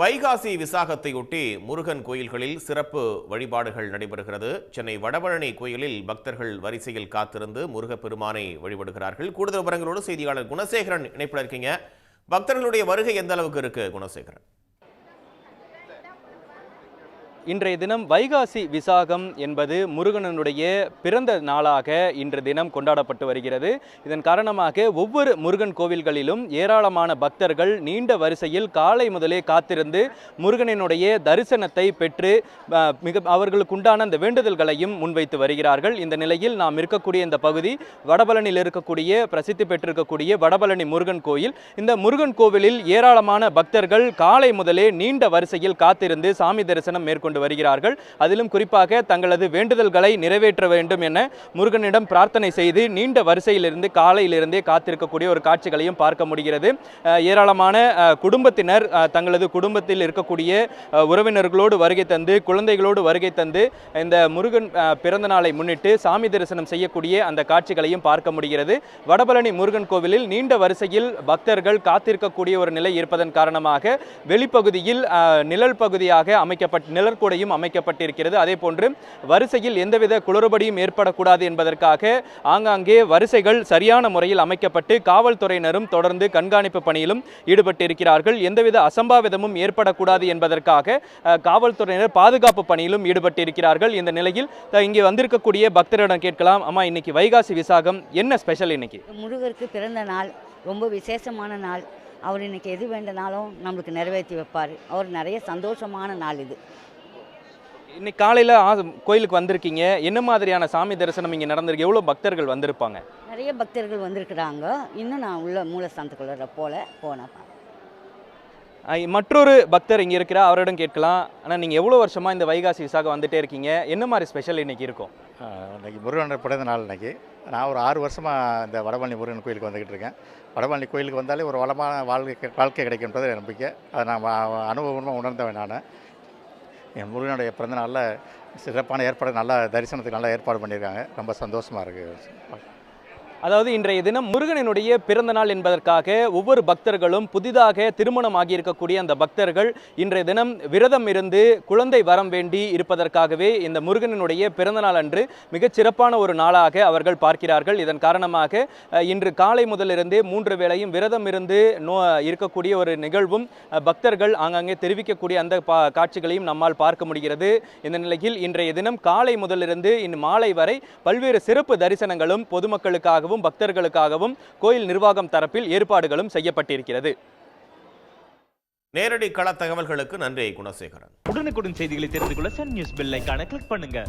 வைகாசி விசாகத்தையொட்டி முருகன் கோயில்களில் சிறப்பு வழிபாடுகள் நடைபெறுகிறது. சென்னை வடபழனி கோயிலில் பக்தர்கள் வரிசையில் காத்திருந்து முருகப்பெருமானை வழிபடுகிறார்கள். கூடுதல் விவரங்களோடு செய்தியாளர் குணசேகரன் இணைப்பில் இருக்கீங்க. பக்தர்களுடைய வருகை எந்த அளவுக்கு இருக்கு குணசேகரன்? இன்றைய தினம் வைகாசி விசாகம் என்பது முருகனுடைய பிறந்த நாளாக இன்று தினம் கொண்டாடப்பட்டு வருகிறது. இதன் காரணமாக ஒவ்வொரு முருகன் கோவில்களிலும் ஏராளமான பக்தர்கள் நீண்ட வரிசையில் காலை முதலே காத்திருந்து முருகனினுடைய தரிசனத்தை பெற்று அவர்களுக்குண்டான அந்த வேண்டுதல்களையும் முன்வைத்து வருகிறார்கள். இந்த நிலையில் நாம் இருக்கக்கூடிய இந்த பகுதி வடபழனியில் இருக்கக்கூடிய பிரசித்தி பெற்றிருக்கக்கூடிய வடபழனி முருகன் கோயில். இந்த முருகன் கோவிலில் ஏராளமான பக்தர்கள் காலை முதலே நீண்ட வரிசையில் காத்திருந்து சாமி தரிசனம் மேற்கொண்டு வருகிறார்கள். அதிலும் குறிப்பாக தங்களது வேண்டுதல்களை நிறைவேற்ற வேண்டும் என முருகனிடம் பிரார்த்தனை செய்து நீண்ட வரிசையிலிருந்து காலையிலிருந்தே காத்திருக்கக்கூடிய ஒரு காட்சிகளையும் பார்க்க முடிகிறது. ஏராளமான குடும்பத்தினர் தங்களது குடும்பத்தில் இருக்கக்கூடிய உறவினர்களோடு வருகை தந்து குழந்தைகளோடு வருகை தந்து இந்த முருகன் பிறந்த நாளை முன்னிட்டு சாமி தரிசனம் செய்யக்கூடிய அந்த காட்சிகளையும் பார்க்க முடிகிறது. வடபழனி முருகன் கோவிலில் நீண்ட வரிசையில் பக்தர்கள் காத்திருக்கக்கூடிய ஒரு நிலை இருப்பதன் காரணமாக வெளிப்பகுதியில் நிழல் பகுதியாக நிழற்கூடையும் அமைக்கப்பட்டிருக்கிறது. அதே போன்று வரிசையில் எந்தவித குளறுபடியும் ஏற்படக்கூடாது என்பதற்காக ஆங்காங்கே வரிசைகள் சரியான முறையில் அமைக்கப்பட்டு காவல்துறையினரும் தொடர்ந்து கண்காணிப்பு பணியிலும் ஈடுபட்டிருக்கிறார்கள். எந்தவித அசம்பாவிதமும் ஏற்படக்கூடாது என்பதற்காக காவல்துறையினர் பாதுகாப்பு பணியிலும் ஈடுபட்டிருக்கிறார்கள். இந்த நிலையில் இங்கே வந்திருக்கக்கூடிய பக்தரிடம் கேட்கலாம். அம்மா, இன்னைக்கு வைகாசி விசாகம் என்ன ஸ்பெஷல்? இன்னைக்கு முருகருக்கு பிறந்த நாள், ரொம்ப விசேஷமான நாள். அவர் இன்னைக்கு எது வேண்டனாலும் நம்மளுக்கு நிறைவேற்றி வைப்பார். அவர் நிறைய சந்தோஷமான நாள் இது. இன்னைக்கு காலையில் கோயிலுக்கு வந்திருக்கீங்க. என்ன மாதிரியான சாமி தரிசனம் இங்கே நடந்திருக்கு? எவ்வளோ பக்தர்கள் வந்திருப்பாங்க? நிறைய பக்தர்கள் வந்திருக்கிறாங்க. இன்னும் நான் உள்ள மூலஸ்தானத்துக்குள்ள போனேன். மற்றொரு பக்தர் இங்கே இருக்கிறா, அவரிடம் கேட்கலாம். ஆனால் நீங்கள் எவ்வளோ வருஷமாக இந்த வைகாசி விசாகம் வந்துட்டே இருக்கீங்க? என்ன மாதிரி ஸ்பெஷல் இன்னைக்கு இருக்கும்? இன்றைக்கி முருகன் பிறந்த நாள். இன்றைக்கி நான் ஒரு 6 வருஷமாக இந்த வடபழனி முருகன் கோயிலுக்கு வந்துக்கிட்டு இருக்கேன். வடபழனி கோயிலுக்கு வந்தாலே ஒரு வளமான வாழ்க்கை கிடைக்கின்றது நம்பிக்கை. அதை நான் அனுபவமாக உணர்ந்தவன். நான் என் முருகனுடைய பிறந்த நாளில் சிறப்பான ஏற்பாடு, நல்லா தரிசனத்துக்கு நல்லா ஏற்பாடு பண்ணியிருக்காங்க. ரொம்ப சந்தோஷமாக இருக்குது. அதாவது இன்றைய தினம் முருகனினுடைய பிறந்த நாள் என்பதற்காக ஒவ்வொரு பக்தர்களும் புதிதாக திருமணம் ஆகியிருக்கக்கூடிய அந்த பக்தர்கள் இன்றைய தினம் விரதம் இருந்து குழந்தை வரம் வேண்டி இருப்பதற்காகவே இந்த முருகனினுடைய பிறந்த நாள் அன்று மிகச் சிறப்பான ஒரு நாளாக அவர்கள் பார்க்கிறார்கள். இதன் காரணமாக இன்று காலை முதலிருந்தே 3 வேளையும் விரதம் இருந்து இருக்கக்கூடிய ஒரு நிகழ்வும் பக்தர்கள் ஆங்காங்கே தெரிவிக்கக்கூடிய அந்த காட்சிகளையும் நம்மால் பார்க்க முடிகிறது. இந்த நிலையில் இன்றைய தினம் காலை முதலிருந்து இன்று மாலை வரை பல்வேறு சிறப்பு தரிசனங்களும் பொதுமக்களுக்காக பக்தர்களுக்காகவும் கோயில் நிர்வாகம் தரப்பில் ஏற்பாடுகளும் செய்யப்பட்டிருக்கிறது. நேரடி கள தகவல்களுக்கு நன்றி குணசேகரன். உடனுக்குடன் செய்திகளை தெரிந்து கொள்ள சன் நியூஸ் பெல் ஐகானை கிளிக் பண்ணுங்க.